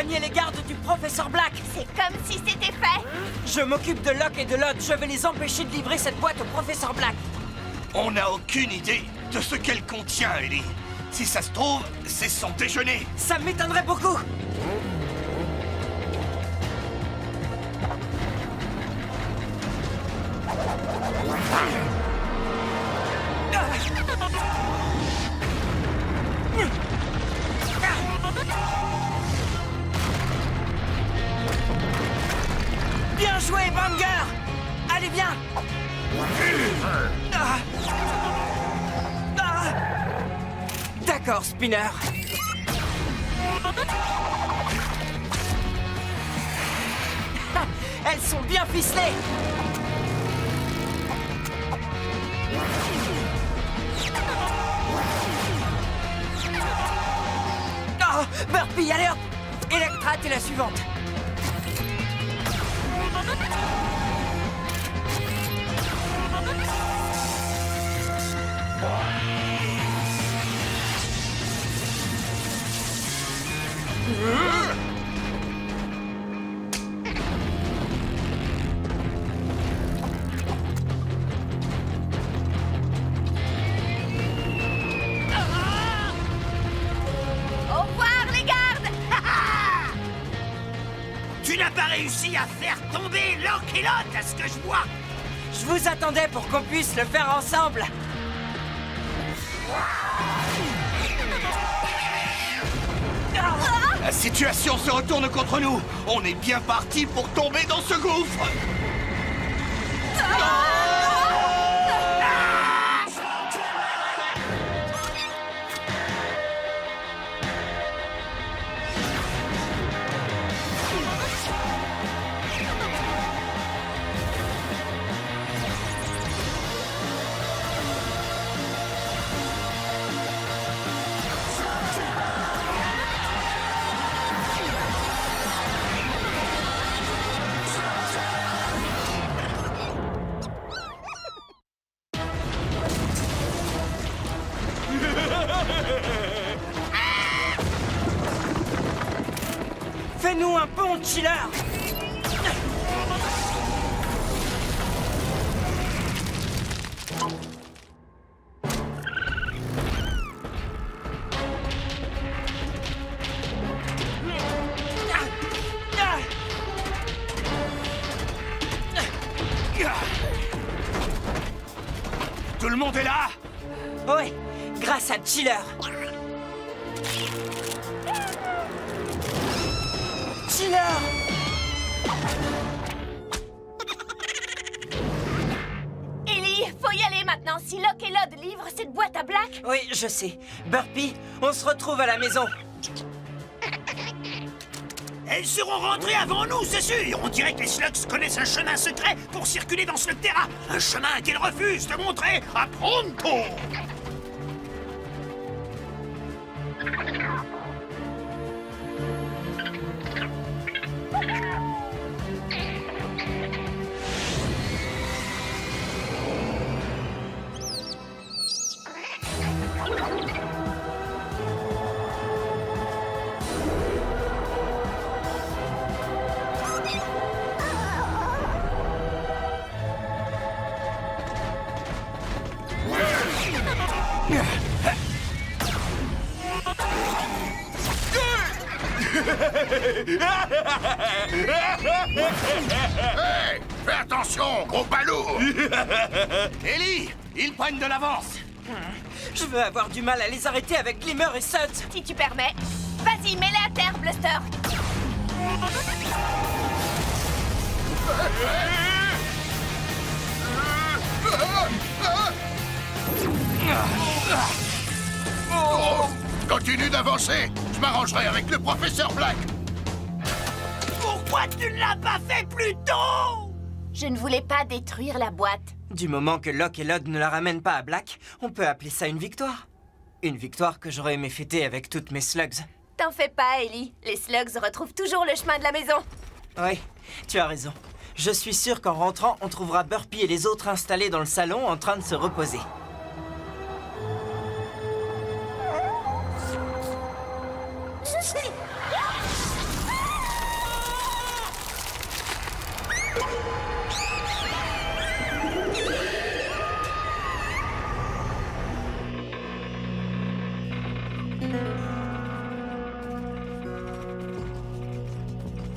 Éloignez les gardes du professeur Black. C'est comme si c'était fait. Je m'occupe de Locke et de Lod. Je vais les empêcher de livrer cette boîte au professeur Black. On n'a aucune idée de ce qu'elle contient, Ellie. Si ça se trouve, c'est son déjeuner. Ça m'étonnerait beaucoup. Bien joué, Banger! Allez, viens! D'accord, Spinner. Elles sont bien ficelées! Oh, Burpee, allez hop! Electra, t'es la suivante. Au revoir, les gardes. Tu n'as pas réussi à faire tomber Locke et Lod, à ce que je vois. Je vous attendais pour qu'on puisse le faire ensemble. La situation se retourne contre nous. On est bien parti pour tomber dans ce gouffre. Fais-nous un pont, Chiller! Tout le monde est là? Oui, grâce à Chiller. Chiller! Ellie, faut y aller maintenant. Si Locke et Lod livrent cette boîte à Black... Oui, je sais. Burpee, on se retrouve à la maison. Elles seront rentrées avant nous, c'est sûr. On dirait que les Slugs connaissent un chemin secret pour circuler dans Slugterra. Un chemin qu'elles refusent de montrer à Pronto. Hey! Fais attention, gros balourd! Ellie, ils prennent de l'avance! Je veux avoir du mal à les arrêter avec Glimmer et Suds. Si tu permets. Vas-y, mets-les à terre, Bluster. Continue d'avancer! Je m'arrangerai avec le professeur Black! Pourquoi tu ne l'as pas fait plus tôt? Je ne voulais pas détruire la boîte. Du moment que Locke et Lod ne la ramènent pas à Black, on peut appeler ça une victoire. Une victoire que j'aurais aimé fêter avec toutes mes slugs. T'en fais pas, Ellie. Les Slugs retrouvent toujours le chemin de la maison. Oui, tu as raison. Je suis sûr qu'en rentrant, on trouvera Burpee et les autres installés dans le salon en train de se reposer.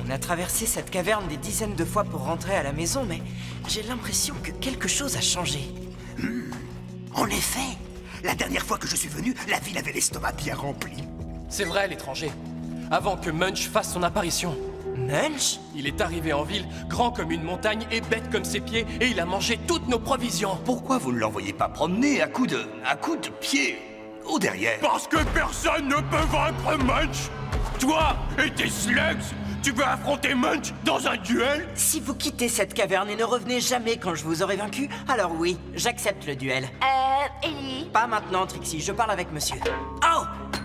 On a traversé cette caverne des dizaines de fois pour rentrer à la maison, mais j'ai l'impression que quelque chose a changé. En effet, la dernière fois que je suis venu, la ville avait l'estomac bien rempli. C'est vrai, l'étranger. Avant que Munch fasse son apparition. Munch? Il est arrivé en ville, grand comme une montagne et bête comme ses pieds, et il a mangé toutes nos provisions. Pourquoi vous ne l'envoyez pas promener à coups de pied au derrière? Parce que personne ne peut vaincre Munch. Toi et tes slugs, tu veux affronter Munch dans un duel? Si vous quittez cette caverne et ne revenez jamais quand je vous aurai vaincu, alors oui, j'accepte le duel. Ellie, Pas maintenant, Trixie, je parle avec monsieur. Oh!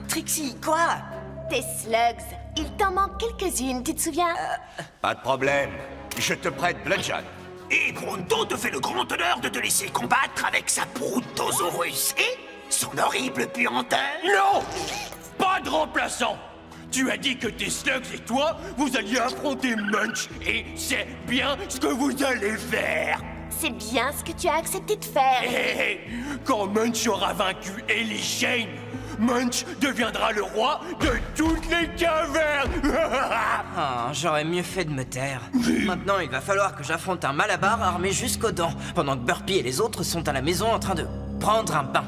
Trixie, quoi? tes slugs, il t'en manque quelques-unes, tu te souviens? Pas de problème. Je te prête Bludgeon. Et Pronto te fait le grand honneur de te laisser combattre avec sa Brontosaurus et son horrible puanteur. Non! Pas de remplaçant. Tu as dit que tes slugs et toi, vous alliez affronter Munch. Et c'est bien ce que vous allez faire. C'est bien ce que tu as accepté de faire. Et quand Munch aura vaincu Ellie Shane, Munch deviendra le roi de toutes les cavernes. Ah, j'aurais mieux fait de me taire. Maintenant, il va falloir que j'affronte un Malabar armé jusqu'aux dents, pendant que Burpy et les autres sont à la maison en train de prendre un bain.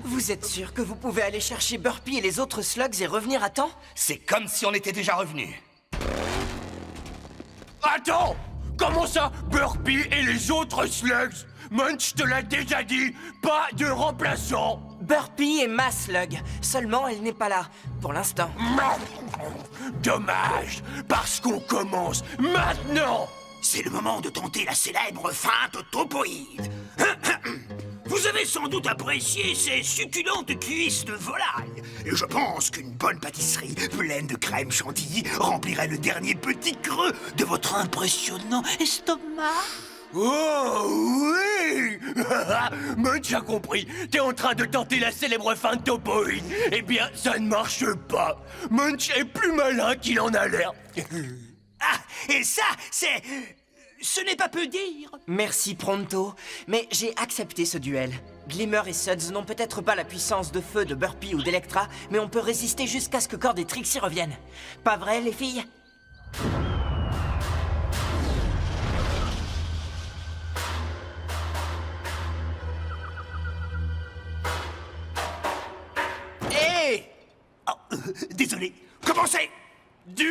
Vous êtes sûr que vous pouvez aller chercher Burpy et les autres slugs et revenir à temps? C'est comme si on était déjà revenus. Attends! Comment ça, Burpy et les autres slugs? Munch te l'a déjà dit, pas de remplaçant. Burpy est ma slug, seulement elle n'est pas là, pour l'instant. Dommage, parce qu'on commence maintenant. C'est le moment de tenter la célèbre feinte topoïde. Vous avez sans doute apprécié ces succulentes cuisses de volaille. Et je pense qu'une bonne pâtisserie pleine de crème chantilly remplirait le dernier petit creux de votre impressionnant estomac. Oh oui. Munch a compris. T'es en train de tenter la célèbre feinte topoïde. Eh bien, ça ne marche pas. Munch est plus malin qu'il en a l'air. Ah, et ça, c'est... Ce n'est pas peu dire. Merci Pronto, mais j'ai accepté ce duel. Glimmer et Suds n'ont peut-être pas la puissance de feu de Burpy ou d'Electra, mais on peut résister jusqu'à ce que Cord et Trixie reviennent. Pas vrai, les filles? Désolé. Commencez. Duel.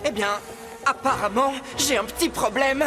Eh bien, apparemment, j'ai un petit problème.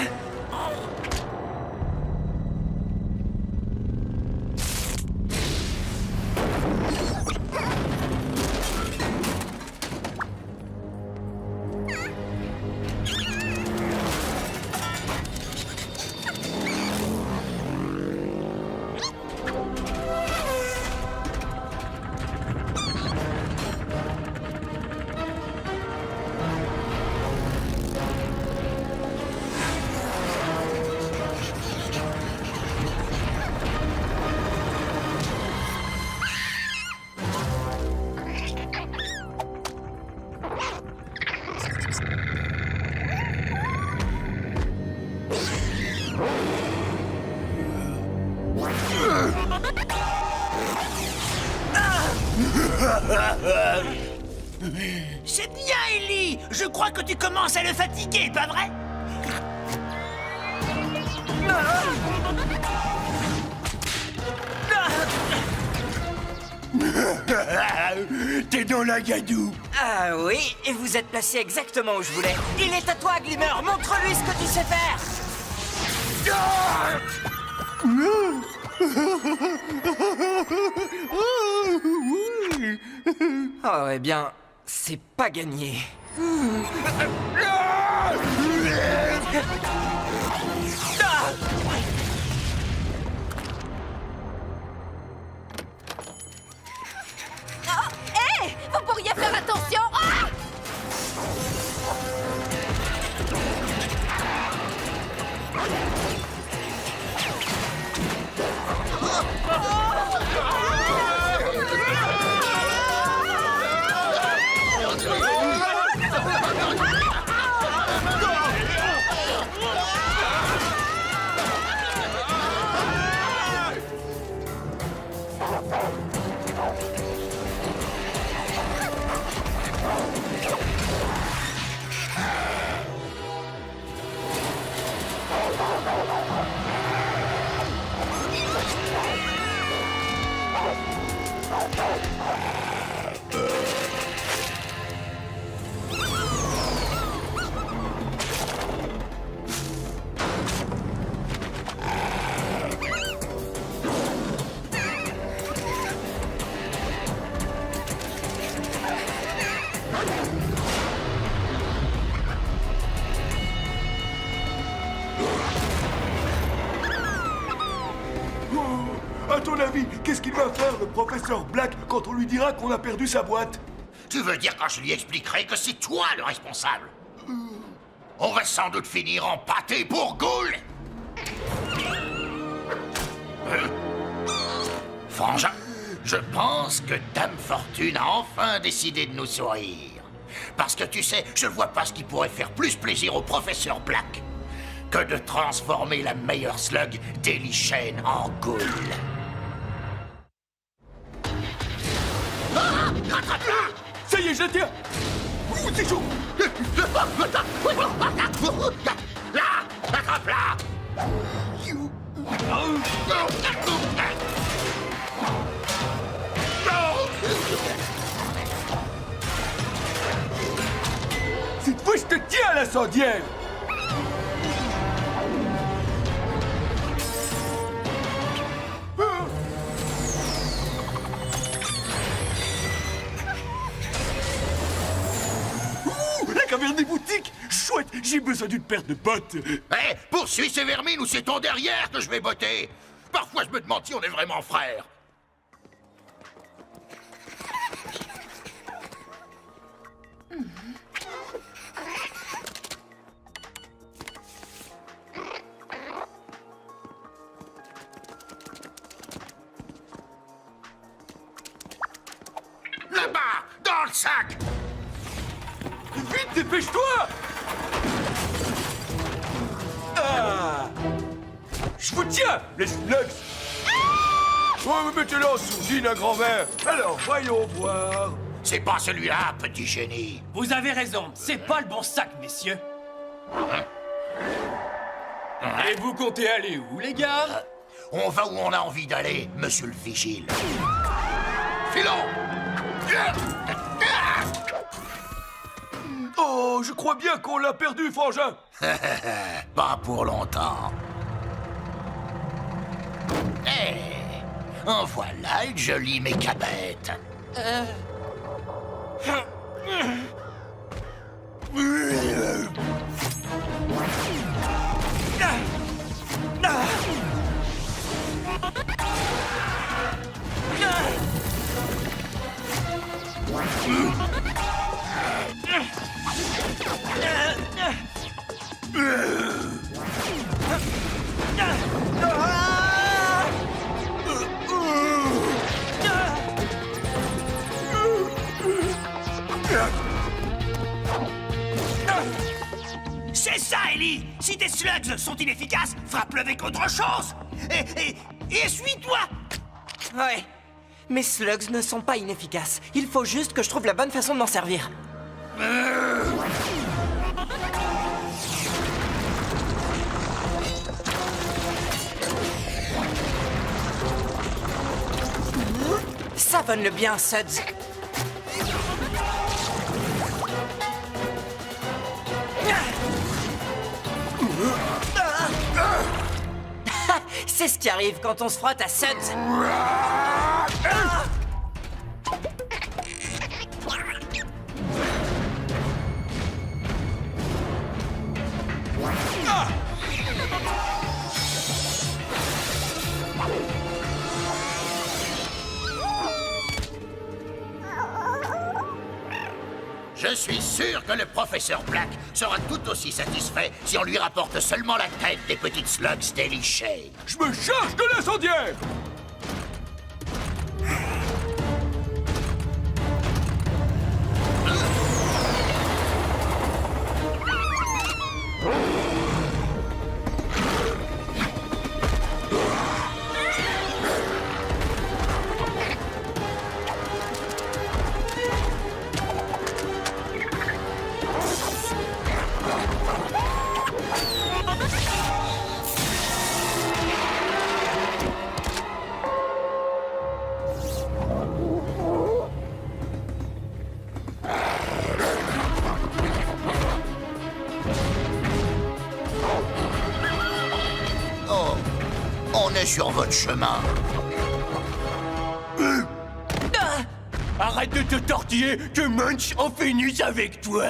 C'est bien, Ellie. Je crois que tu commences à le fatiguer, pas vrai? T'es dans la gadoue. Ah oui, et vous êtes placé exactement où je voulais. Il est à toi, Glimmer. Montre-lui ce que tu sais faire. Oh, eh bien, c'est pas gagné. Oh, hé! Vous pourriez faire attention! Ah! À ton avis, qu'est-ce qu'il va faire le professeur Black quand on lui dira qu'on a perdu sa boîte? Tu veux dire quand je lui expliquerai que c'est toi le responsable? On va sans doute finir en pâté pour Ghoul. Frangin, je pense que Dame Fortune a enfin décidé de nous sourire. Parce que tu sais, je vois pas ce qui pourrait faire plus plaisir au professeur Black que de transformer la meilleure slug d'Ellie Shane en Ghoul. Ah! Rattrape-la! Ça y est, je la tiens. Ouh, c'est chaud. Là! Attrape-la! Cette fois, je te tiens à l'incendiaire. La caverne des boutiques. Chouette, j'ai besoin d'une paire de bottes. Hé, poursuis ces vermines ou c'est ton derrière que je vais botter. Parfois, je me demande si on est vraiment frères. Là-bas, dans le sac. Vite, dépêche-toi. Ah. Je vous tiens, les slugs. Oh, mettez-le en sourdine, un grand verre. Alors, voyons voir. C'est pas celui-là, petit génie. Vous avez raison, c'est pas le bon sac, messieurs. Et vous comptez aller où, les gars? On va où on a envie d'aller, monsieur le vigile. Filons! Oh, je crois bien qu'on l'a perdu, frangin. Pas pour longtemps. Eh, en voilà une jolie mécabête. C'est ça, Ellie! Si tes slugs sont inefficaces, frappe-le avec autre chose! Et essuie-toi! Ouais. Mes slugs ne sont pas inefficaces. Il faut juste que je trouve la bonne façon de m'en servir. Savonne-le bien, Suds. C'est ce qui arrive quand on se frotte à Suds. Je suis sûr que le professeur Black sera tout aussi satisfait si on lui rapporte seulement la tête des petites slugs d'Ellie Shade. Je me charge de l'incendiaire. Oh, on est sur votre chemin. Arrête de te tortiller, que Munch en finisse avec toi.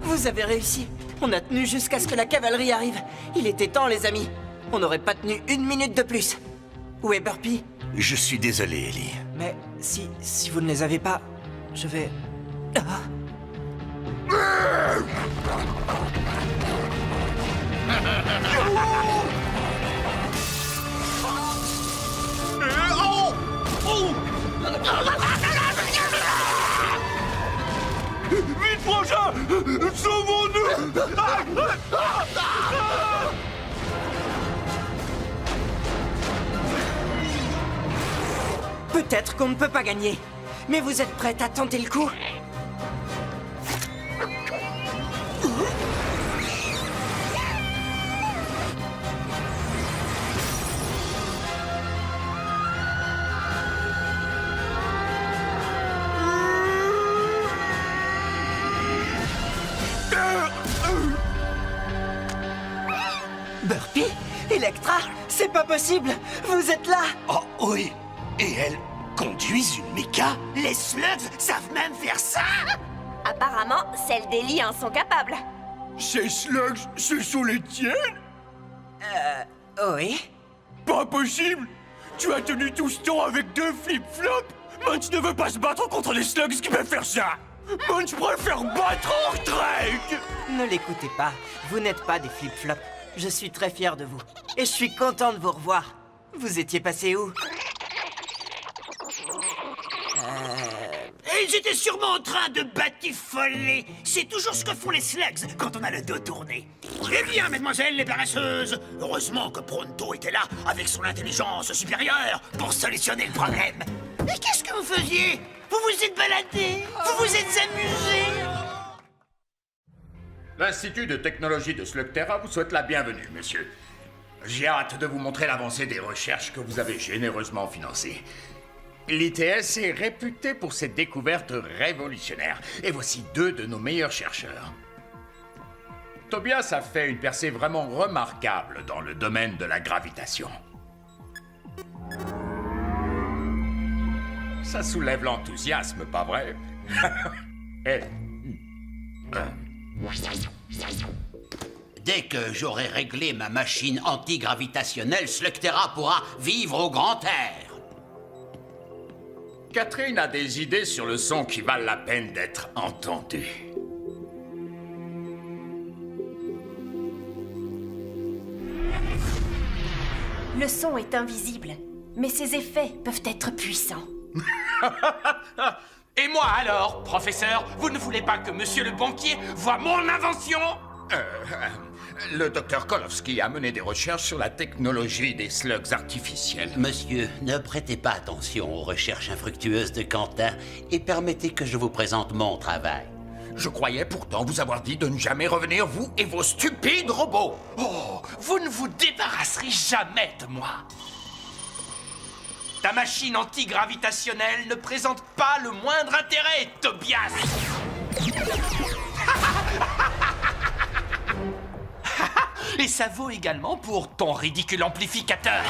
Vous avez réussi. On a tenu jusqu'à ce que la cavalerie arrive. Il était temps, les amis. On n'aurait pas tenu une minute de plus. Où est Burpee? Je suis désolé, Ellie. Mais si vous ne les avez pas, je vais... Ah. Vite, frangin! Sauvons-nous! Peut-être qu'on ne peut pas gagner. Mais vous êtes prête à tenter le coup? Burpee? Electra? C'est pas possible! Vous êtes là! Oh oui. Et elles conduisent une méca? Les slugs savent même faire ça! Apparemment, celles d'Ellie en sont capables. Ces slugs, ce sont les tiennes? Oui? Pas possible! Tu as tenu tout ce temps avec 2 flip-flops? Munch ne veut pas se battre contre les slugs qui peuvent faire ça! Munch préfère battre en retraite! Ne l'écoutez pas. Vous n'êtes pas des flip-flops. Je suis très fier de vous. Et je suis content de vous revoir. Vous étiez passé où? Ils étaient sûrement en train de batifoler. C'est toujours ce que font les slugs quand on a le dos tourné. Eh bien, mesdemoiselles les paresseuses, heureusement que Pronto était là avec son intelligence supérieure pour solutionner le problème. Mais qu'est-ce que vous faisiez? Vous vous êtes baladés? Vous vous êtes amusés? L'Institut de technologie de Slugterra vous souhaite la bienvenue, monsieur. J'ai hâte de vous montrer l'avancée des recherches que vous avez généreusement financées. L'ITS est réputé pour ses découvertes révolutionnaires, et voici 2 de nos meilleurs chercheurs. Tobias a fait une percée vraiment remarquable dans le domaine de la gravitation. Ça soulève l'enthousiasme, pas vrai? Eh. Dès que j'aurai réglé ma machine antigravitationnelle, Slugterra pourra vivre au grand air. Catherine a des idées sur le son qui valent la peine d'être entendues. Le son est invisible, mais ses effets peuvent être puissants. Et moi alors, professeur, vous ne voulez pas que monsieur le banquier voie mon invention? Le docteur Kolowski a mené des recherches sur la technologie des slugs artificiels. Monsieur, ne prêtez pas attention aux recherches infructueuses de Quentin et permettez que je vous présente mon travail. Je croyais pourtant vous avoir dit de ne jamais revenir, vous et vos stupides robots. Oh, vous ne vous débarrasserez jamais de moi. Ta machine antigravitationnelle ne présente pas le moindre intérêt, Tobias. Et ça vaut également pour ton ridicule amplificateur.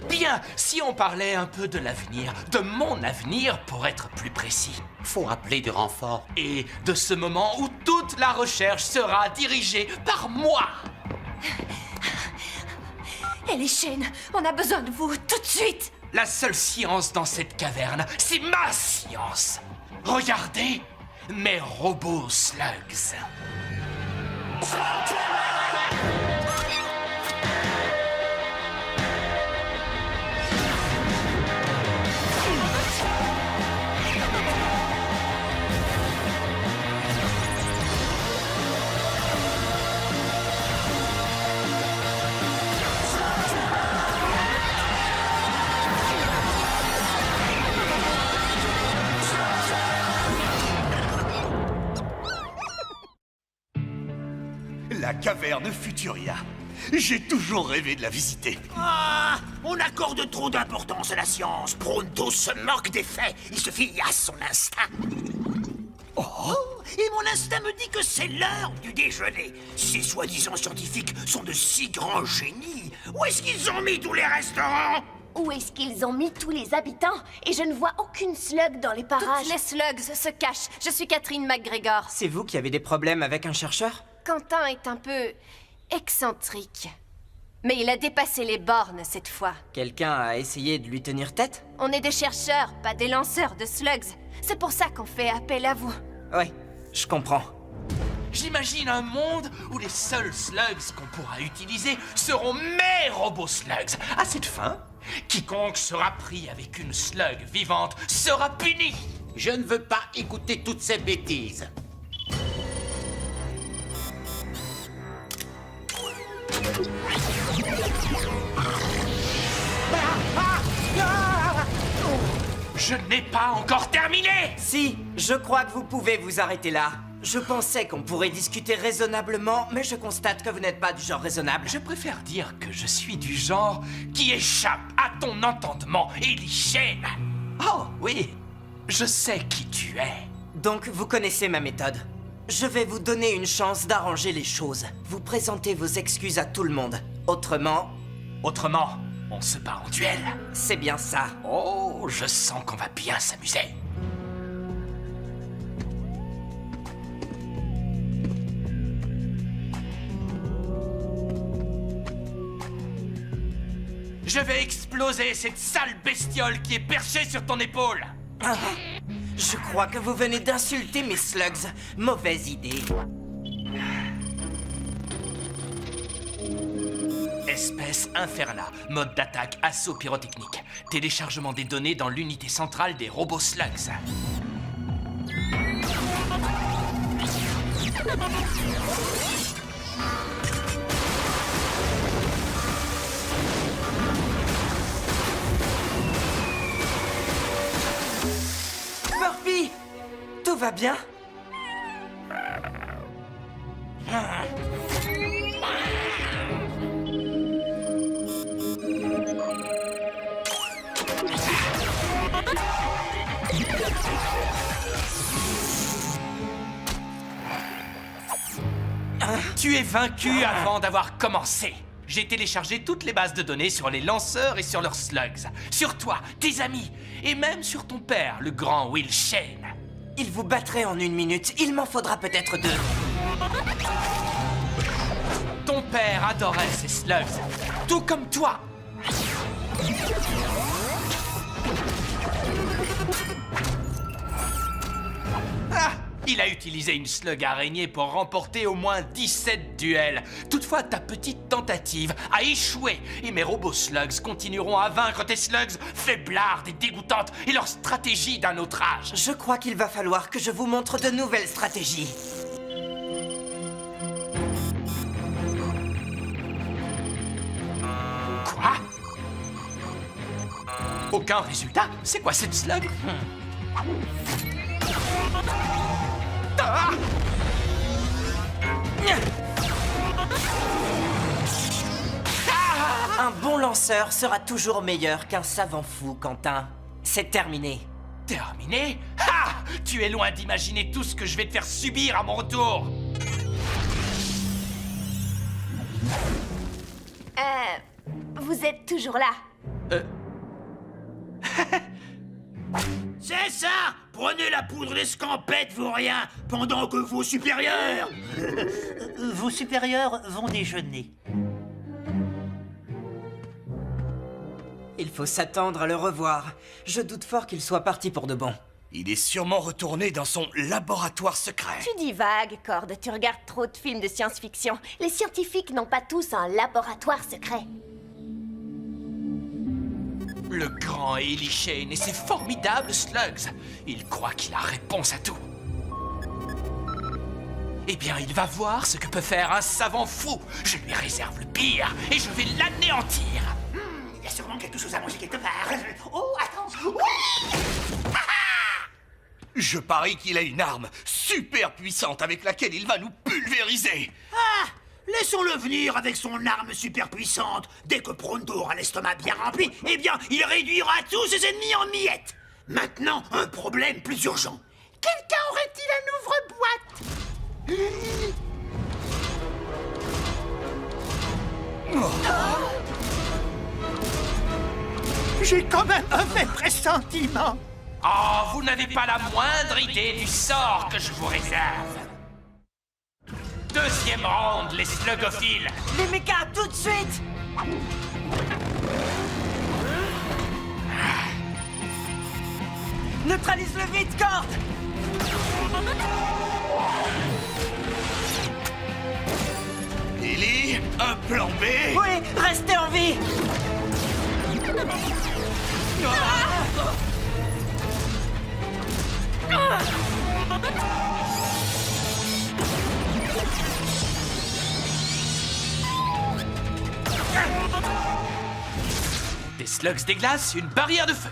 Bien, si on parlait un peu de l'avenir, de mon avenir pour être plus précis. Faut appeler du renfort. Et de ce moment où toute la recherche sera dirigée par moi. Elle est chaîne, on a besoin de vous tout de suite. La seule science dans cette caverne, c'est ma science. Regardez mes robots slugs. La caverne Futuria. J'ai toujours rêvé de la visiter. Ah, on accorde trop d'importance à la science. Pronto se moque des faits. Il se fie à son instinct. Oh, et mon instinct me dit que c'est l'heure du déjeuner. Ces soi-disant scientifiques sont de si grands génies. Où est-ce qu'ils ont mis tous les restaurants? Où est-ce qu'ils ont mis tous les habitants? Et je ne vois aucune slug dans les parages. Toutes les slugs se cachent. Je suis Catherine McGregor. C'est vous qui avez des problèmes avec un chercheur? Quentin est un peu excentrique. Mais il a dépassé les bornes cette fois. Quelqu'un a essayé de lui tenir tête? On est des chercheurs, pas des lanceurs de slugs. C'est pour ça qu'on fait appel à vous. Oui, je comprends. J'imagine un monde où les seuls slugs qu'on pourra utiliser seront mes robots slugs. À cette fin, quiconque sera pris avec une slug vivante sera puni. Je ne veux pas écouter toutes ces bêtises. Je n'ai pas encore terminé. Si, je crois que vous pouvez vous arrêter là. Je pensais qu'on pourrait discuter raisonnablement, mais je constate que vous n'êtes pas du genre raisonnable. Je préfère dire que je suis du genre qui échappe à ton entendement et l'hygiène. Oh oui, je sais qui tu es. Donc, vous connaissez ma méthode. Je vais vous donner une chance d'arranger les choses. Vous présentez vos excuses à tout le monde. Autrement, on se bat en duel. c'est bien ça. Oh, je sens qu'on va bien s'amuser. Je vais exploser cette sale bestiole qui est perchée sur ton épaule. Ah, je crois que vous venez d'insulter mes slugs. Mauvaise idée. Espèce Inferna, mode d'attaque assaut pyrotechnique. Téléchargement des données dans l'unité centrale des robots slugs. Burpy! Tout va bien? Tu es vaincu avant d'avoir commencé. J'ai téléchargé toutes les bases de données sur les lanceurs et sur leurs slugs. Sur toi, tes amis, et même sur ton père, le grand Will Shane. Il vous battrait en 1 minute. Il m'en faudra peut-être 2. Ton père adorait ces slugs, tout comme toi. Ah! Il a utilisé une slug araignée pour remporter au moins 17 duels. Toutefois, ta petite tentative a échoué et mes robots slugs continueront à vaincre tes slugs faiblardes et dégoûtantes et leur stratégie d'un autre âge. Je crois qu'il va falloir que je vous montre de nouvelles stratégies. Quoi? Aucun résultat? C'est quoi cette slug? Ah! Un bon lanceur sera toujours meilleur qu'un savant fou, Quentin. C'est terminé. Terminé? Ha! Tu es loin d'imaginer tout ce que je vais te faire subir à mon retour. Vous êtes toujours là. C'est ça! Prenez la poudre d'escampette, vous rien, pendant que vos supérieurs... Vos supérieurs vont déjeuner. Il faut s'attendre à le revoir. Je doute fort qu'il soit parti pour de bon. Il est sûrement retourné dans son laboratoire secret. Tu divagues, Cord. Tu regardes trop de films de science-fiction. Les scientifiques n'ont pas tous un laboratoire secret. Le grand Eli Shane et ses formidables slugs. Il croit qu'il a réponse à tout. Eh bien, il va voir ce que peut faire un savant fou. Je lui réserve le pire et je vais l'anéantir. Il y a sûrement quelque chose à manger quelque part. Oh, attends. Oui! Je parie qu'il a une arme super puissante avec laquelle il va nous pulvériser. Ah! Laissons-le venir avec son arme super puissante. Dès que Pronto aura l'estomac bien rempli, eh bien, il réduira tous ses ennemis en miettes. Maintenant, un problème plus urgent. Quelqu'un aurait-il un ouvre-boîte? J'ai quand même un fait pressentiment. Oh, vous n'avez pas la moindre idée du sort que je vous réserve. Deuxième round, les slugophiles. Les mechas, tout de suite! Neutralise-le vite, Cord! Ellie, un plan B. Oui, restez en vie! Des slugs des glaces, une barrière de feu.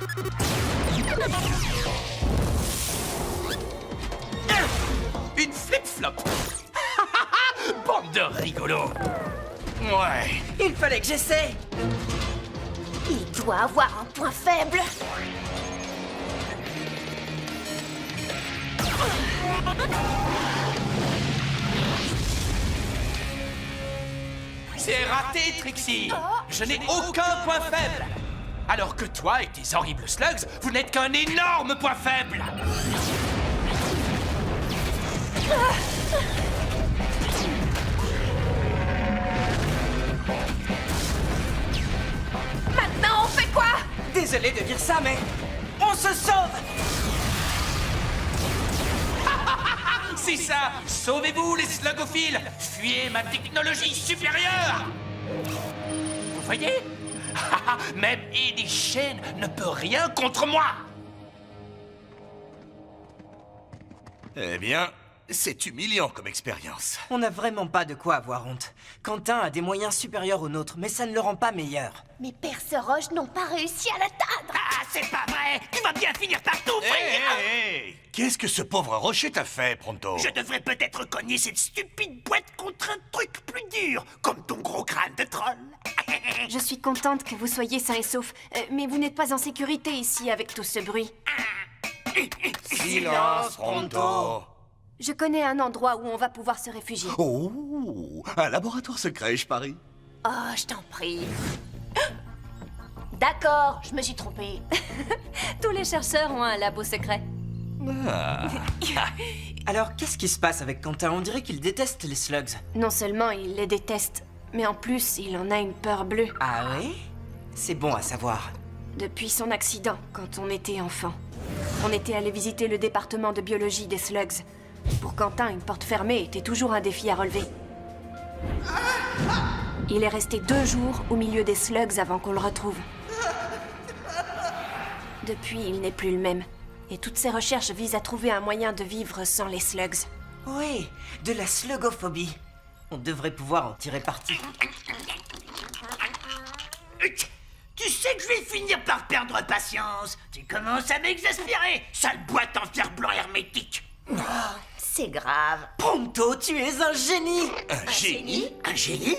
Une flip-flop. Bande de rigolos. Ouais. Il fallait que j'essaie! Il doit avoir un point faible. C'est raté, Trixie. Je n'ai aucun point faible. Alors que toi et tes horribles slugs, vous n'êtes qu'un énorme point faible. Maintenant, on fait quoi? Désolé de dire ça, mais on se sauve! C'est ça. Sauvez-vous, les slugophiles. Fuyez ma technologie supérieure. Vous voyez? Même Eli Shane ne peut rien contre moi. Eh bien, C'est humiliant comme expérience. On n'a vraiment pas de quoi avoir honte. Quentin a des moyens supérieurs aux nôtres, mais ça ne le rend pas meilleur. Mes perce-roches n'ont pas réussi à l'atteindre. Ah, c'est pas vrai! Tu vas bien finir par t'ouvrir! Hé, qu'est-ce que ce pauvre rocher t'a fait, Pronto? Je devrais peut-être cogner cette stupide boîte contre un truc plus dur, comme ton gros crâne de troll. Je suis contente que vous soyez sains et saufs, mais vous n'êtes pas en sécurité ici avec tout ce bruit. Silence, Pronto. Je connais un endroit où on va pouvoir se réfugier. Oh, un laboratoire secret, je parie. Oh, je t'en prie. D'accord, je me suis trompée. Tous les chercheurs ont un labo secret. Alors, qu'est-ce qui se passe avec Quentin? On dirait qu'il déteste les slugs. Non seulement il les déteste, mais en plus il en a une peur bleue. Ah oui? C'est bon à savoir. Depuis son accident, quand on était enfant. On était allé visiter le département de biologie des slugs. Pour Quentin, une porte fermée était toujours un défi à relever. Il est resté 2 jours au milieu des slugs avant qu'on le retrouve. Depuis, il n'est plus le même. Et toutes ses recherches visent à trouver un moyen de vivre sans les slugs. Oui, de la slugophobie. On devrait pouvoir en tirer parti. Tu sais que je vais finir par perdre patience. Tu commences à m'exaspérer, sale boîte en fer blanc hermétique. C'est grave. Pronto, tu es un génie! Un génie? Un génie?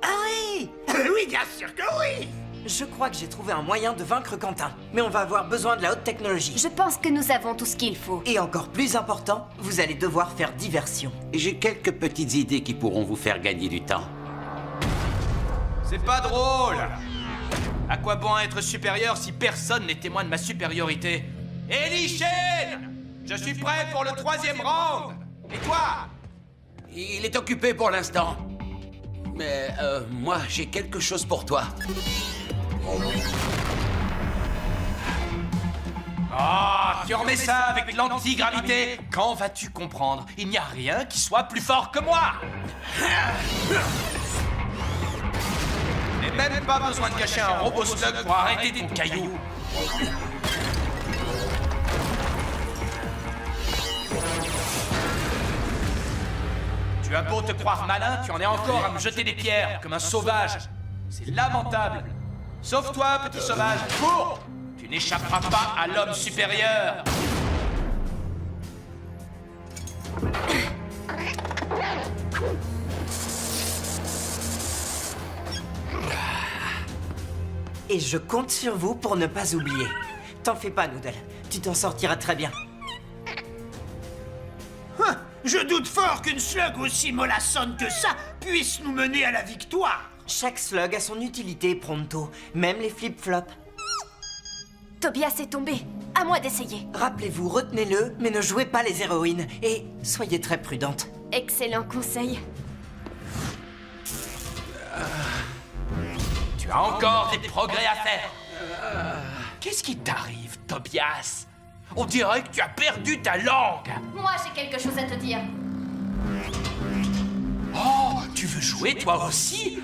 Ah oui! Oui, bien sûr que oui! Je crois que j'ai trouvé un moyen de vaincre Quentin. Mais on va avoir besoin de la haute technologie. Je pense que nous avons tout ce qu'il faut. Et encore plus important, vous allez devoir faire diversion. J'ai quelques petites idées qui pourront vous faire gagner du temps. C'est pas drôle! À quoi bon être supérieur si personne n'est témoin de ma supériorité? Ellie Shane! Je suis prêt pour le 3e round! Et toi? Il est occupé pour l'instant. Mais moi, j'ai quelque chose pour toi. Ah, tu remets ça avec l'antigravité? Quand vas-tu comprendre? Il n'y a rien qui soit plus fort que moi! Je n'ai même pas besoin de cacher un robot slug pour arrêter ton caillou. Tu as beau te croire malin, tu en es encore à me jeter des pierres, comme un sauvage. C'est lamentable. Sauve-toi, petit sauvage. Cours! Tu n'échapperas pas à l'homme supérieur. Et je compte sur vous pour ne pas oublier. T'en fais pas, Noodle. Tu t'en sortiras très bien. Je doute fort qu'une slug aussi mollassonne que ça puisse nous mener à la victoire. Chaque slug a son utilité, Pronto. Même les flip-flops. Tobias est tombé. À moi d'essayer. Rappelez-vous, retenez-le, mais ne jouez pas les héroïnes. Et soyez très prudente. Excellent conseil. Tu as encore des progrès à faire. Qu'est-ce qui t'arrive, Tobias? On dirait que tu as perdu ta langue. Moi, j'ai quelque chose à te dire. Oh, tu veux jouer toi aussi?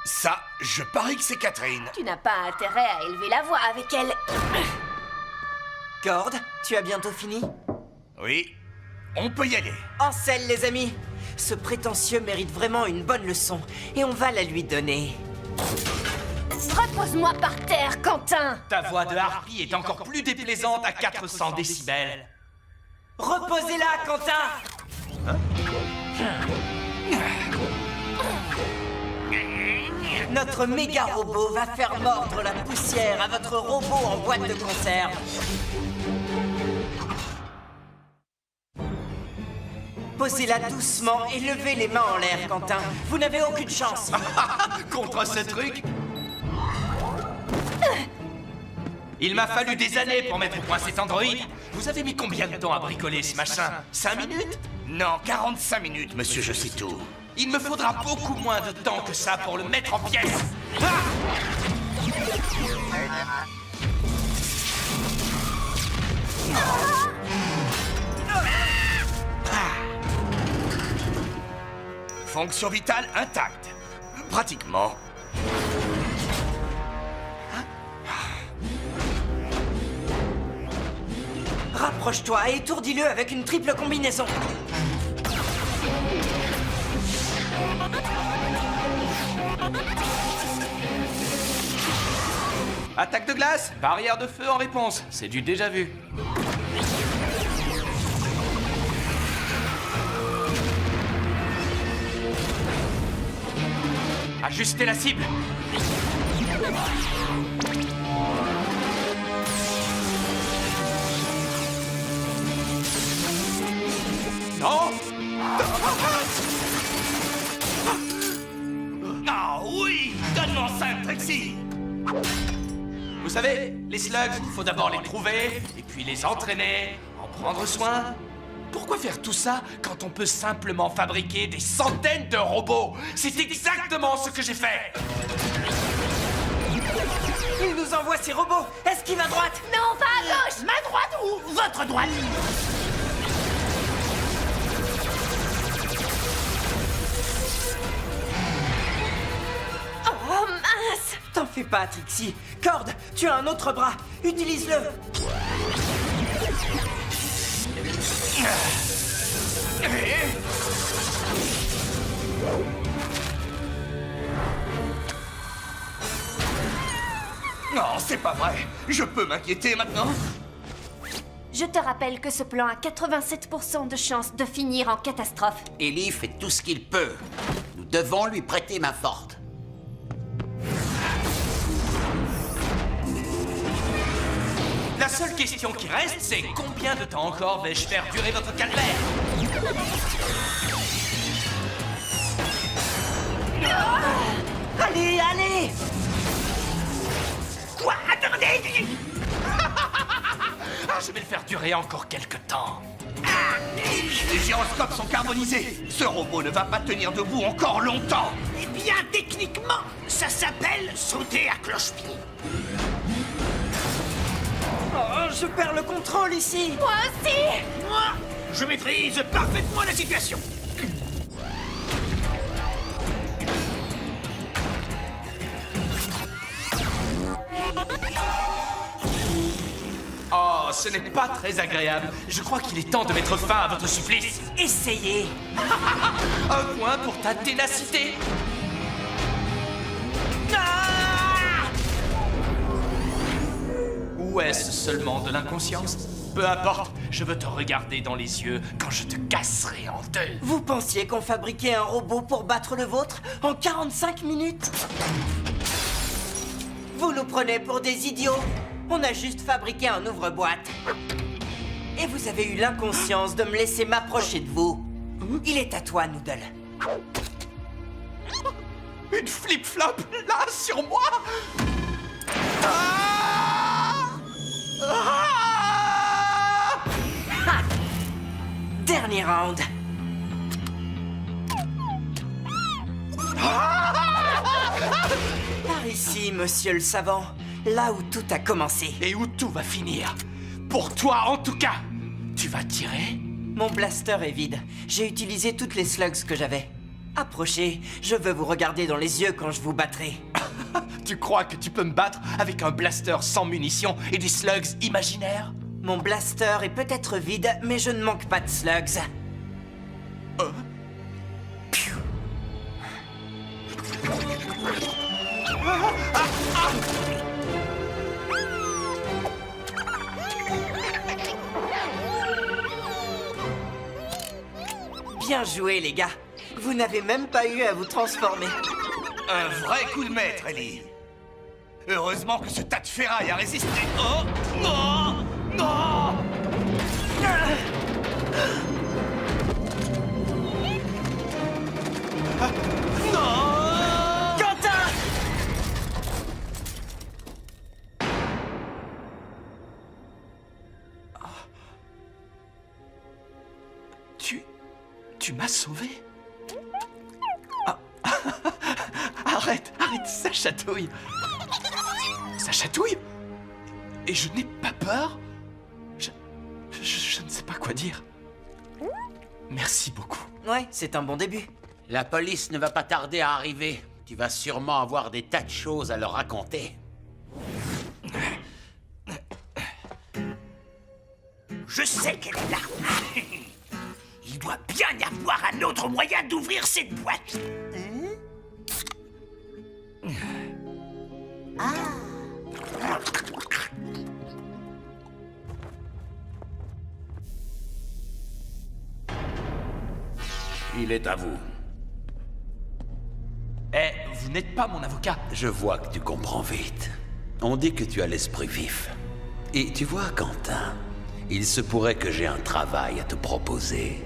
Ça, je parie que c'est Catherine. Tu n'as pas intérêt à élever la voix avec elle. Cord, tu as bientôt fini? Oui, on peut y aller. En selle, les amis! Ce prétentieux mérite vraiment une bonne leçon, et on va la lui donner. Repose-moi par terre, Quentin! Ta voix de harpie est encore plus déplaisante à 400 décibels. Reposez-la, Quentin! Notre méga robot va faire mordre la poussière à votre robot en boîte de conserve. Posez-la doucement et levez les mains en l'air, Quentin. Vous n'avez aucune chance. Contre ce truc? Il m'a fallu des années pour mettre au point cet androïde. Vous avez mis combien de temps à bricoler ce machin? 5 minutes? Non, 45 minutes, monsieur, je sais tout. Il me faudra beaucoup moins de temps que ça pour le mettre en pièces. Fonction vitale intacte. Pratiquement. Rapproche-toi et étourdis-le avec une triple combinaison. Attaque de glace, barrière de feu en réponse. C'est du déjà vu. Ajustez la cible. Non! Ah oui! Donne-moi ça, Trixie! Vous savez, les slugs, il faut d'abord les trouver, et puis les entraîner, en prendre soin. Pourquoi faire tout ça quand on peut simplement fabriquer des centaines de robots? C'est exactement ce que j'ai fait! Il nous envoie ses robots. Esquive à droite. Non, pas à gauche! Ma droite ou votre droite? Oh, mince! T'en fais pas, Trixie. Cord, tu as un autre bras. Utilise-le. Non, c'est pas vrai. Je peux m'inquiéter maintenant? Je te rappelle que ce plan a 87% de chance de finir en catastrophe. Ellie fait tout ce qu'il peut. Nous devons lui prêter main forte. La seule question qui reste, c'est combien de temps encore vais-je faire durer votre calvaire? Allez, allez. Quoi? Attendez! Ah, je vais le faire durer encore quelque temps. Les gyroscopes sont carbonisés. Ce robot ne va pas tenir debout encore longtemps. Eh bien, techniquement, ça s'appelle sauter à cloche-pied. Oh, je perds le contrôle ici. Moi aussi! Moi, je maîtrise parfaitement la situation. Oh, ce n'est pas très agréable. Je crois qu'il est temps de mettre fin à votre supplice. Essayez. Un point pour ta ténacité. Ou est-ce seulement de l'inconscience? Peu importe, je veux te regarder dans les yeux quand je te casserai en deux. Vous pensiez qu'on fabriquait un robot pour battre le vôtre en 45 minutes? Vous nous prenez pour des idiots. On a juste fabriqué un ouvre-boîte. Et vous avez eu l'inconscience de me laisser m'approcher de vous. Il est à toi, Noodle. Une flip-flop, là, sur moi? Dernier round. Par ici, monsieur le savant. Là où tout a commencé. Et où tout va finir. Pour toi, en tout cas. Tu vas tirer? Mon blaster est vide. J'ai utilisé toutes les slugs que j'avais. Approchez, je veux vous regarder dans les yeux quand je vous battrai. Tu crois que tu peux me battre avec un blaster sans munitions et des slugs imaginaires? Mon blaster est peut-être vide, mais je ne manque pas de slugs. Piou. Bien joué, les gars. Vous n'avez même pas eu à vous transformer. Un vrai coup de maître, Ellie. Heureusement que ce tas de ferraille a résisté. Oh! Non! Non! Non! Quentin! Tu m'as sauvé? Ah. Arrête, ça chatouille. Ça chatouille? Et je n'ai pas peur? quoi dire. Merci beaucoup. Ouais, c'est un bon début. La police ne va pas tarder à arriver. Tu vas sûrement avoir des tas de choses à leur raconter. Je sais qu'elle est là. Il doit bien y avoir un autre moyen d'ouvrir cette boîte. Il est à vous. Eh, vous n'êtes pas mon avocat. Je vois que tu comprends vite. On dit que tu as l'esprit vif. Et tu vois, Quentin, il se pourrait que j'ai un travail à te proposer.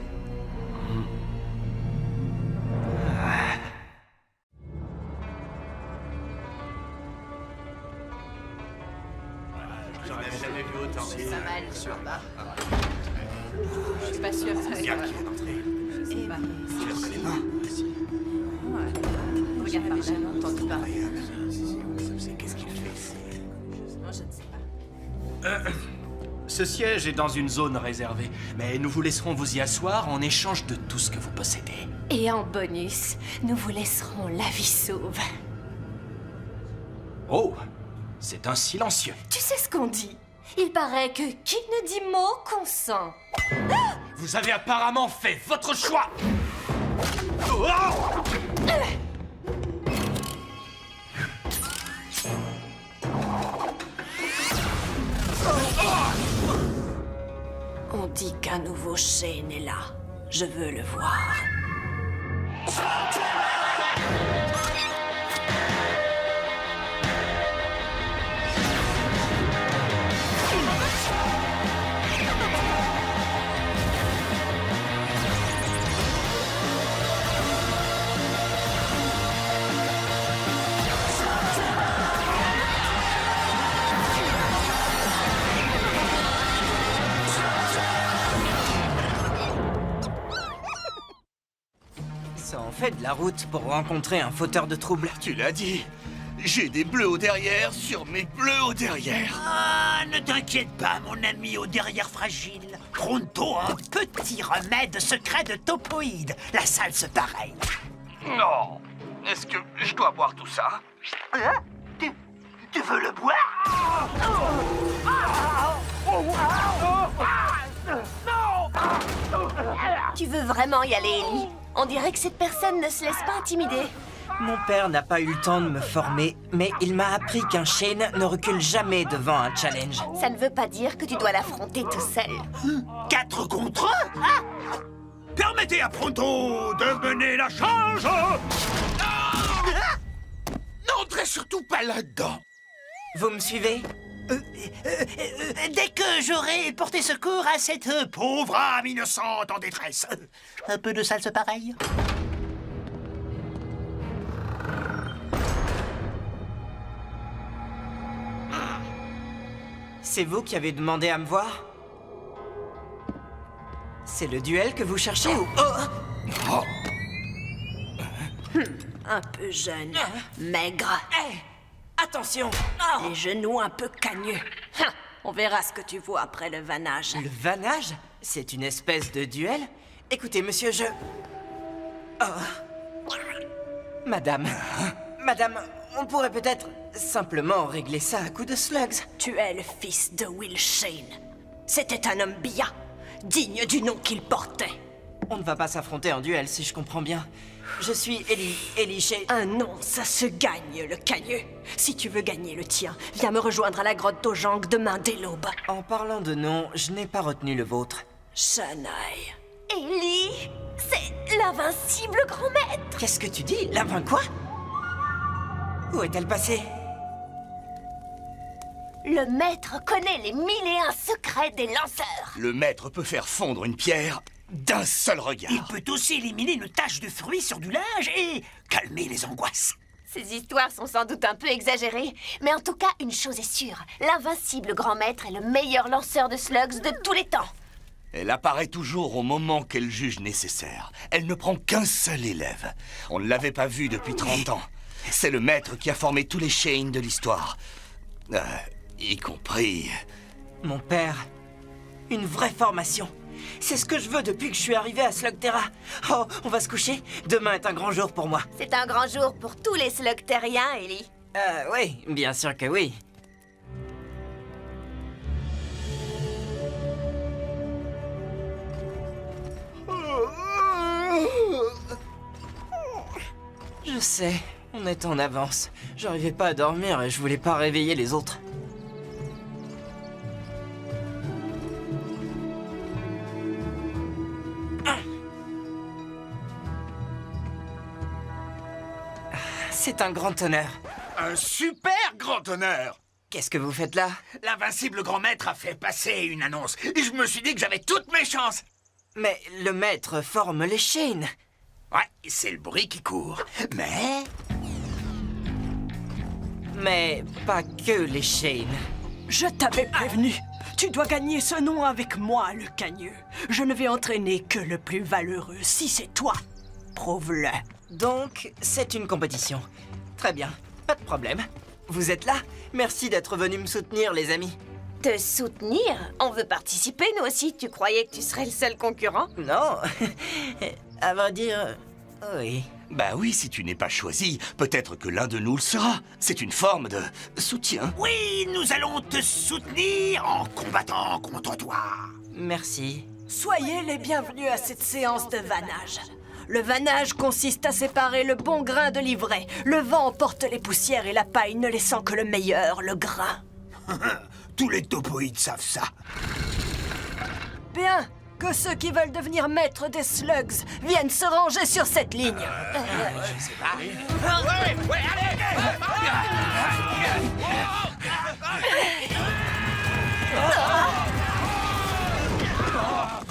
Je suis pas sûre que ça va être... Regarde par là, j'ai entendu parler. Qu'est-ce qu'il fait? Moi, je ne sais pas. Ce siège est dans une zone réservée, mais nous vous laisserons vous y asseoir en échange de tout ce que vous possédez. Et en bonus, nous vous laisserons la vie sauve. Oh, c'est un silencieux. Tu sais ce qu'on dit? Il paraît que qui ne dit mot consent. Vous avez apparemment fait votre choix. On dit qu'un nouveau Shane est là. Je veux le voir. Ça en fait de la route pour rencontrer un fauteur de troubles. Tu l'as dit. J'ai des bleus au derrière sur mes bleus au derrière. Ah, ne t'inquiète pas, mon ami au derrière fragile. Pronto, un petit remède secret de topoïde. La salse pareille. Non. Est-ce que je dois boire tout ça? Hein? Tu veux le boire? Tu veux vraiment y aller, Ellie? On dirait que cette personne ne se laisse pas intimider. Mon père n'a pas eu le temps de me former, mais il m'a appris qu'un Shane ne recule jamais devant un challenge. Ça ne veut pas dire que tu dois l'affronter tout seul. 4 contre 1? Permettez à Pronto de mener la charge. N'entrez surtout pas là-dedans. Vous me suivez? Dès que j'aurai porté secours à cette pauvre âme innocente en détresse. Un peu de salse pareille. C'est vous qui avez demandé à me voir? C'est le duel que vous cherchez ou... Oh! Un peu jeune, maigre, Hey! Attention! les genoux un peu cagneux. On verra ce que tu vois après le vannage. Le vannage? C'est une espèce de duel? Écoutez, monsieur, je... Oh. Madame, on pourrait peut-être simplement régler ça à coups de slugs. Tu es le fils de Will Shane. C'était un homme bien, digne du nom qu'il portait. On ne va pas s'affronter en duel, si je comprends bien. Je suis Ellie Shane. Un nom, ça se gagne, le cagneux. Si tu veux gagner le tien, viens me rejoindre à la grotte d'Ojang demain dès l'aube. En parlant de nom, je n'ai pas retenu le vôtre. Shanaï. Ellie, c'est l'invincible grand maître. Qu'est-ce que tu dis? L'avant quoi? Où est-elle passée? Le maître connaît les 1001 secrets des lanceurs. Le maître peut faire fondre une pierre d'un seul regard. Il peut aussi éliminer une tache de fruits sur du linge et calmer les angoisses. Ces histoires sont sans doute un peu exagérées, mais en tout cas, une chose est sûre. L'invincible grand maître est le meilleur lanceur de slugs de tous les temps. Elle apparaît toujours au moment qu'elle juge nécessaire. Elle ne prend qu'un seul élève. On ne l'avait pas vu depuis 30 ans. C'est le maître qui a formé tous les Shane de l'histoire. Y compris... Mon père. Une vraie formation. C'est ce que je veux depuis que je suis arrivé à Slugterra. Oh, on va se coucher? Demain est un grand jour pour moi. C'est un grand jour pour tous les Slugteriens, Ellie. Oui, bien sûr que oui. Je sais, on est en avance. J'arrivais pas à dormir et je voulais pas réveiller les autres. C'est un grand honneur. Un super grand honneur. Qu'est-ce que vous faites là? L'invincible grand maître a fait passer une annonce et je me suis dit que j'avais toutes mes chances. Mais le maître forme les chaînes. Ouais, c'est le bruit qui court. Mais pas que les chaînes. Je t'avais prévenu. Tu dois gagner ce nom avec moi, le cagneux. Je ne vais entraîner que le plus valeureux. Si c'est toi, prouve-le. Donc, c'est une compétition. Très bien, pas de problème. Vous êtes là? Merci d'être venus me soutenir, les amis. Te soutenir? On veut participer, nous aussi. Tu croyais que tu serais le seul concurrent? Non. À vrai dire, oui. Bah oui, si tu n'es pas choisi, peut-être que l'un de nous le sera. C'est une forme de soutien. Oui, nous allons te soutenir en combattant contre toi. Merci. Soyez les bienvenus à cette séance de vannage. Le vannage consiste à séparer le bon grain de l'ivraie. Le vent emporte les poussières et la paille, ne laissant que le meilleur, le grain. Tous les topoïdes savent ça. Bien, que ceux qui veulent devenir maîtres des slugs viennent se ranger sur cette ligne. Je sais pas.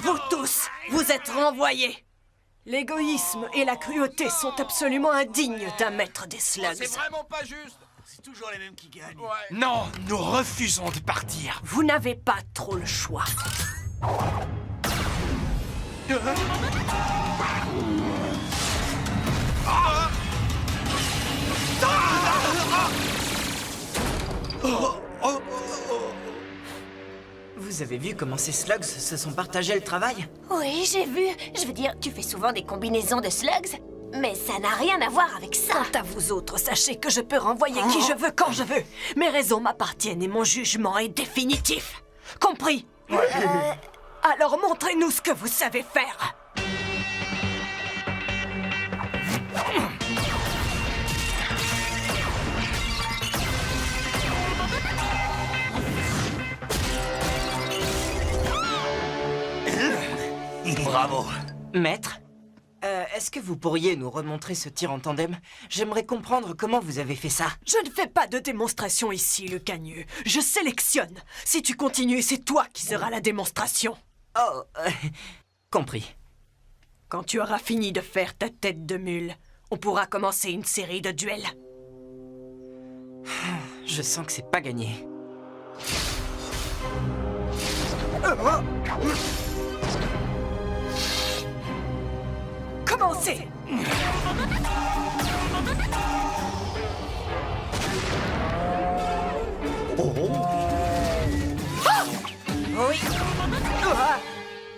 Vous tous, vous êtes renvoyés. L'égoïsme et la cruauté sont absolument indignes d'un maître des slugs. C'est vraiment pas juste. C'est toujours les mêmes qui gagnent. Non, nous refusons de partir. Vous n'avez pas trop le choix. Vous avez vu comment ces slugs se sont partagés le travail? Oui, j'ai vu. Je veux dire, tu fais souvent des combinaisons de slugs, mais ça n'a rien à voir avec ça. Quant à vous autres, sachez que je peux renvoyer qui je veux quand je veux. Mes raisons m'appartiennent et mon jugement est définitif. Compris? Alors montrez-nous ce que vous savez faire. Bravo. Maître, est-ce que vous pourriez nous remontrer ce tir en tandem? J'aimerais comprendre comment vous avez fait ça. Je ne fais pas de démonstration ici, le cagneux. Je sélectionne. Si tu continues, c'est toi qui seras la démonstration. Oh, compris. Quand tu auras fini de faire ta tête de mule, on pourra commencer une série de duels. Je sens que c'est pas gagné. Commencez! Oui.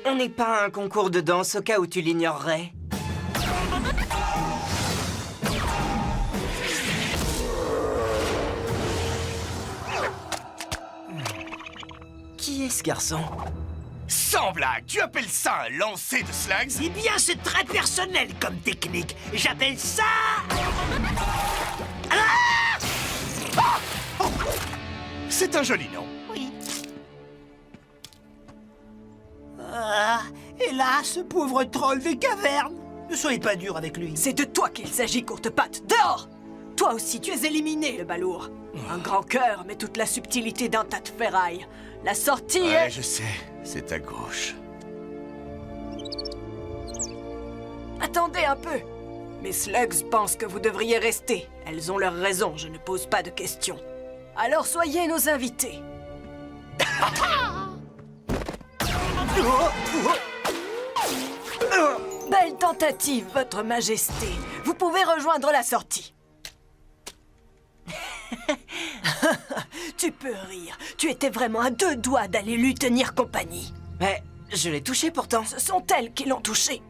On n'est pas à un concours de danse au cas où tu l'ignorerais. Qui est ce garçon? Sans blague, tu appelles ça un lancer de slugs? Eh bien, c'est très personnel comme technique. J'appelle ça... C'est un joli nom. Hélas, pauvre troll des cavernes. Ne soyez pas dur avec lui. C'est de toi qu'il s'agit, courte-patte. Dehors! Toi aussi, tu es éliminé, le balourd. Un grand cœur, mais toute la subtilité d'un tas de ferraille. La sortie Ouais, est... je sais. C'est à gauche. Attendez un peu. Mes slugs pensent que vous devriez rester. Elles ont leurs raisons, je ne pose pas de questions. Alors soyez nos invités. Belle tentative, votre majesté. Vous pouvez rejoindre la sortie. Tu peux rire. Tu étais vraiment à deux doigts d'aller lui tenir compagnie. Mais Je l'ai touché pourtant. Ce sont elles qui l'ont touché.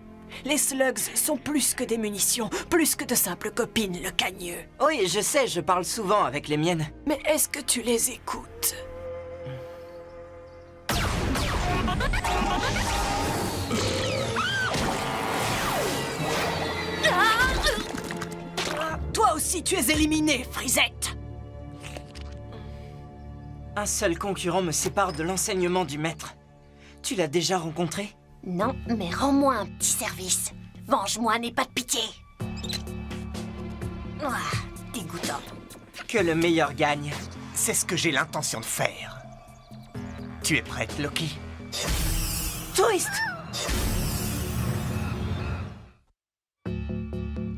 Les slugs sont plus que des munitions, plus que de simples copines, le cagneux. Oui, je sais, je parle souvent avec les miennes. Mais est-ce que tu les écoutes? Toi aussi, tu es éliminée, Frisette. Un seul concurrent me sépare de l'enseignement du maître. Tu l'as déjà rencontré? Non, mais rends-moi un petit service. Venge-moi, n'aie pas de pitié. Ah, dégoûtant. Que le meilleur gagne. C'est ce que j'ai l'intention de faire. Tu es prête, Loki? Twist!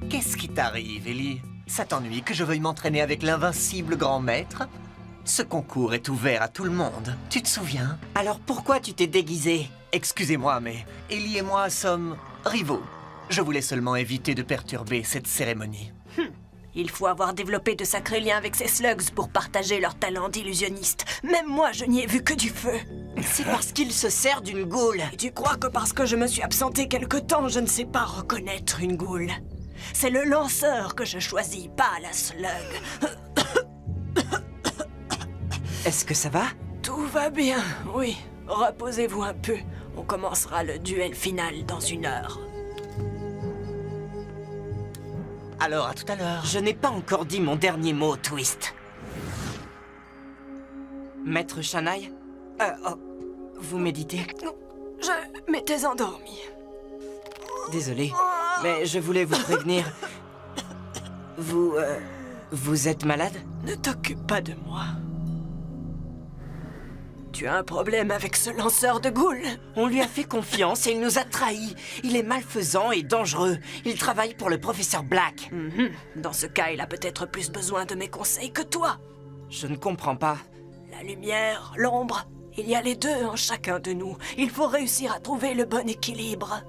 Qu'est-ce qui t'arrive, Ellie? Ça t'ennuie que je veuille m'entraîner avec l'invincible grand maître? Ce concours est ouvert à tout le monde, tu te souviens? Alors pourquoi tu t'es déguisé? Excusez-moi, mais Ellie et moi sommes rivaux. Je voulais seulement éviter de perturber cette cérémonie. Il faut avoir développé de sacrés liens avec ces slugs pour partager leur talent d'illusionniste. Même moi, je n'y ai vu que du feu. C'est parce qu'il se sert d'une goule. Et tu crois que parce que je me suis absenté quelque temps, je ne sais pas reconnaître une goule? C'est le lanceur que je choisis, pas la slug. Est-ce que ça va? Tout va bien, oui. Reposez-vous un peu. On commencera le duel final dans 1 heure. Alors, à tout à l'heure. Je n'ai pas encore dit mon dernier mot, Twist. Maître Shanaï? Vous méditez? Je m'étais endormi. Désolé, mais je voulais vous prévenir. Vous êtes malade? Ne t'occupe pas de moi. Tu as un problème avec ce lanceur de goules? On lui a fait confiance et il nous a trahis. Il est malfaisant et dangereux. Il travaille pour le professeur Black. Dans ce cas, il a peut-être plus besoin de mes conseils que toi. Je ne comprends pas. La lumière, l'ombre, il y a les deux en chacun de nous. Il faut réussir à trouver le bon équilibre.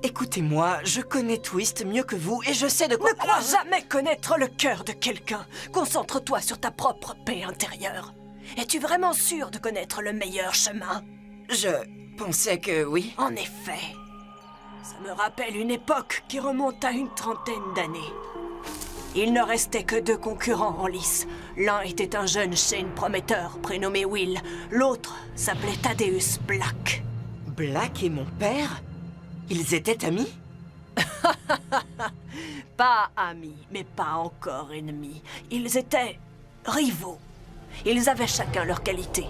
Écoutez-moi, je connais Twist mieux que vous et je sais de quoi... Ne crois jamais connaître le cœur de quelqu'un. Concentre-toi sur ta propre paix intérieure. Es-tu vraiment sûr de connaître le meilleur chemin? Je pensais que oui. En effet. Ça me rappelle une époque qui remonte à une 30aine d'années. Il ne restait que 2 concurrents en lice. L'un était un jeune Shane prometteur prénommé Will. L'autre s'appelait Thaddeus Black. Black et mon père? Ils étaient amis? Pas amis, mais pas encore ennemis. Ils étaient rivaux. Ils avaient chacun leurs qualités.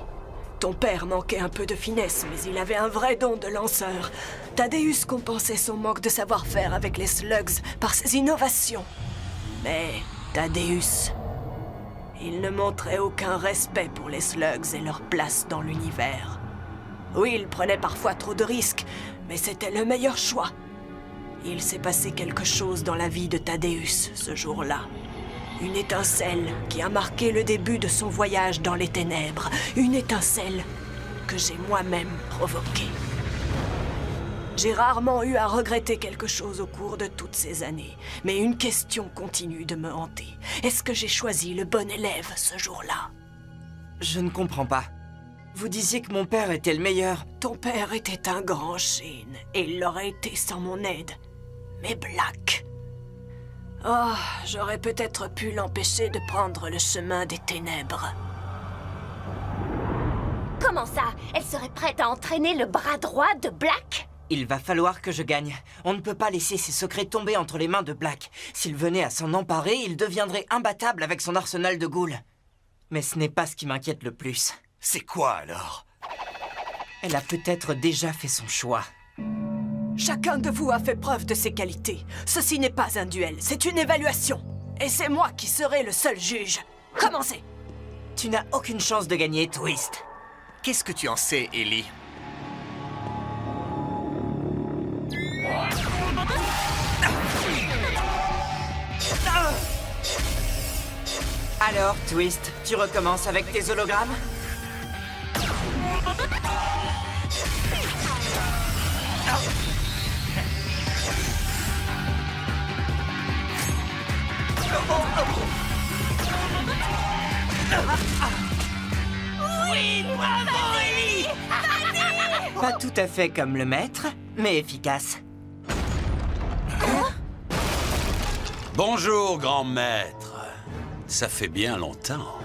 Ton père manquait un peu de finesse, mais il avait un vrai don de lanceur. Thaddeus compensait son manque de savoir-faire avec les slugs par ses innovations. Mais Thaddeus, il ne montrait aucun respect pour les slugs et leur place dans l'univers. Oui, il prenait parfois trop de risques, mais c'était le meilleur choix. Il s'est passé quelque chose dans la vie de Thaddeus ce jour-là. Une étincelle qui a marqué le début de son voyage dans les ténèbres. Une étincelle que j'ai moi-même provoquée. J'ai rarement eu à regretter quelque chose au cours de toutes ces années, mais une question continue de me hanter. Est-ce que j'ai choisi le bon élève ce jour-là? Je ne comprends pas. Vous disiez que mon père était le meilleur. Ton père était un grand Shane, et il l'aurait été sans mon aide. Mais Black... Oh, j'aurais peut-être pu l'empêcher de prendre le chemin des ténèbres. Comment ça? Elle serait prête à entraîner le bras droit de Black? Il va falloir que je gagne. On ne peut pas laisser ses secrets tomber entre les mains de Black. S'il venait à s'en emparer, il deviendrait imbattable avec son arsenal de ghouls. Mais ce n'est pas ce qui m'inquiète le plus. C'est quoi alors? Elle a peut-être déjà fait son choix. Chacun de vous a fait preuve de ses qualités. Ceci n'est pas un duel, c'est une évaluation. Et c'est moi qui serai le seul juge. Commencez! Tu n'as aucune chance de gagner, Twist. Qu'est-ce que tu en sais, Ellie? Alors, Twist, tu recommences avec tes hologrammes? Oui, bravo, Ellie! Pas tout à fait comme le maître, mais efficace. Bonjour, grand maître. Ça fait bien longtemps.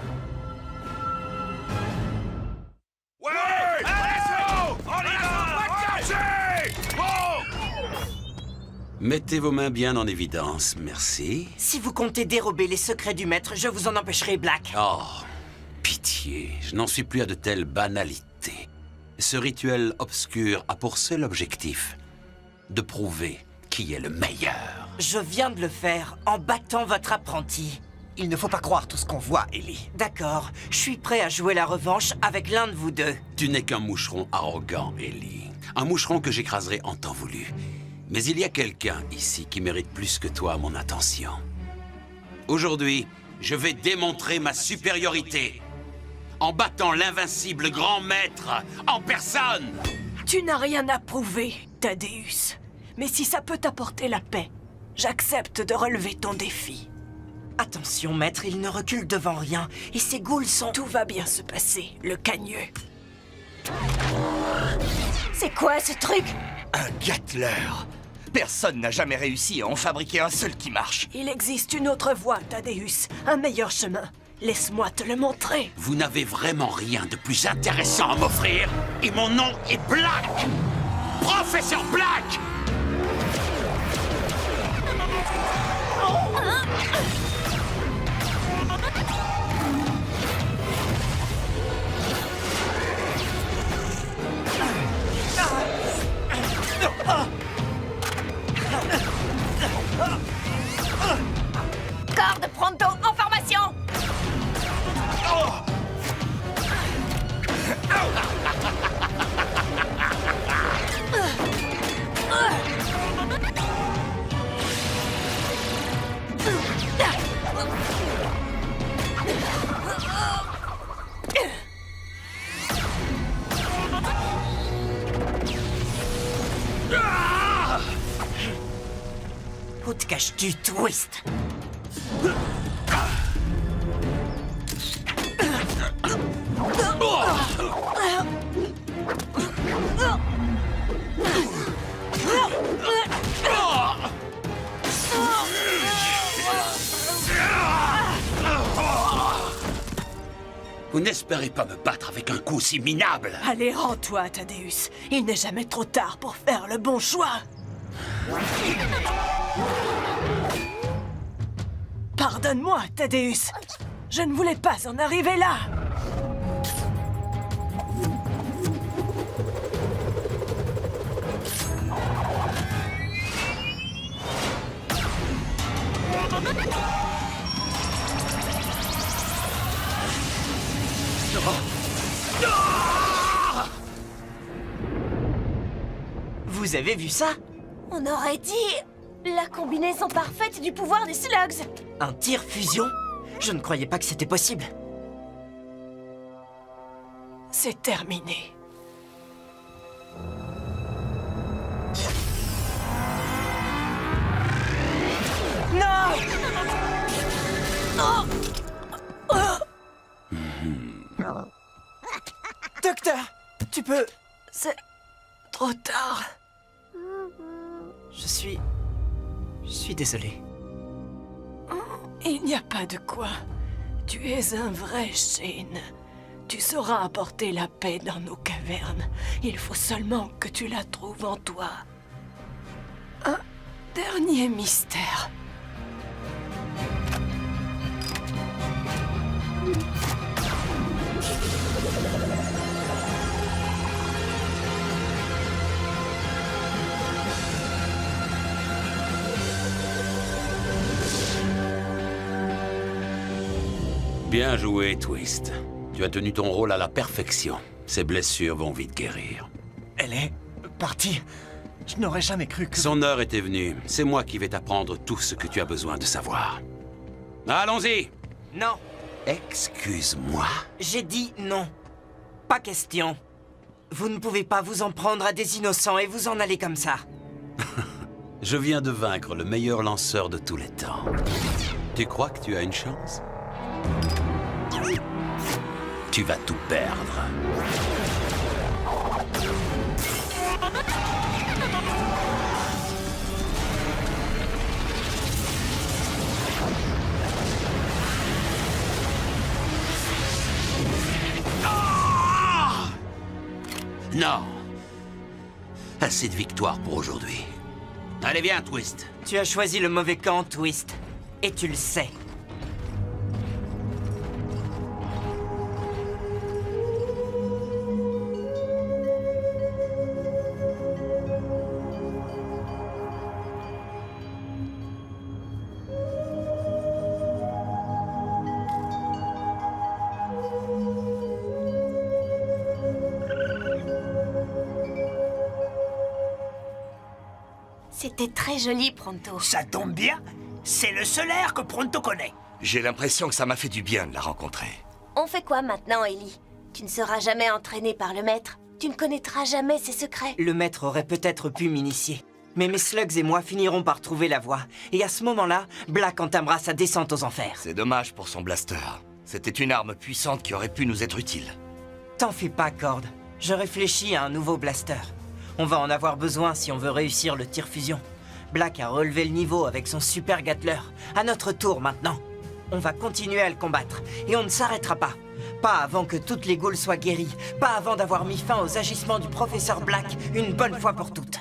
Mettez vos mains bien en évidence, merci. Si vous comptez dérober les secrets du maître, je vous en empêcherai, Black. Oh, pitié, je n'en suis plus à de telles banalités. Ce rituel obscur a pour seul objectif de prouver qui est le meilleur. Je viens de le faire en battant votre apprenti. Il ne faut pas croire tout ce qu'on voit, Ellie. D'accord, je suis prêt à jouer la revanche avec l'un de vous deux. Tu n'es qu'un moucheron arrogant, Ellie. Un moucheron que j'écraserai en temps voulu. Mais il y a quelqu'un ici qui mérite plus que toi mon attention. Aujourd'hui, je vais démontrer ma supériorité en battant l'invincible grand maître en personne. Tu n'as rien à prouver, Thaddeus. Mais si ça peut t'apporter la paix, j'accepte de relever ton défi. Attention, maître, il ne recule devant rien, et ses ghouls sont... Tout va bien se passer, le cagneux. C'est quoi ce truc? Un Gatler. Personne n'a jamais réussi à en fabriquer un seul qui marche. Il existe une autre voie, Thaddeus. Un meilleur chemin. Laisse-moi te le montrer. Vous n'avez vraiment rien de plus intéressant à m'offrir. Et mon nom est Black. Professeur Black. Corde Pronto en formation! Où te caches-tu, Twist? Vous n'espérez pas me battre avec un coup si minable. Allez, rends-toi, Thaddeus. Il n'est jamais trop tard pour faire le bon choix. Pardonne-moi, Thaddeus. Je ne voulais pas en arriver là. Vous avez vu ça? On aurait dit la combinaison parfaite du pouvoir des slugs. Un tir fusion? Je ne croyais pas que c'était possible. C'est terminé. Non! Docteur, tu peux... C'est trop tard. Je suis désolé. Il n'y a pas de quoi. Tu es un vrai Shane. Tu sauras apporter la paix dans nos cavernes. Il faut seulement que tu la trouves en toi. Un dernier mystère. Bien joué, Twist. Tu as tenu ton rôle à la perfection. Ces blessures vont vite guérir. Elle est partie. Je n'aurais jamais cru que... Son heure était venue. C'est moi qui vais t'apprendre tout ce que tu as besoin de savoir. Allons-y! Non. Excuse-moi. J'ai dit non. Pas question. Vous ne pouvez pas vous en prendre à des innocents et vous en aller comme ça. Je viens de vaincre le meilleur lanceur de tous les temps. Tu crois que tu as une chance? Tu vas tout perdre. Non. Assez de victoires pour aujourd'hui. Allez, viens, Twist. Tu as choisi le mauvais camp, Twist. Et tu le sais. C'était très joli, Pronto. Ça tombe bien, c'est le seul air que Pronto connaît. J'ai l'impression que ça m'a fait du bien de la rencontrer. On fait quoi maintenant, Ellie? Tu ne seras jamais entraîné par le maître. Tu ne connaîtras jamais ses secrets. Le maître aurait peut-être pu m'initier. Mais mes slugs et moi finirons par trouver la voie. Et à ce moment-là, Black entamera sa descente aux enfers. C'est dommage pour son blaster. C'était une arme puissante qui aurait pu nous être utile. T'en fais pas, Cord. Je réfléchis à un nouveau blaster. On va en avoir besoin si on veut réussir le tir fusion. Black a relevé le niveau avec son super Gatler. À notre tour maintenant. On va continuer à le combattre. Et on ne s'arrêtera pas. Pas avant que toutes les ghouls soient guéries. Pas avant d'avoir mis fin aux agissements du professeur Black une bonne fois pour toutes.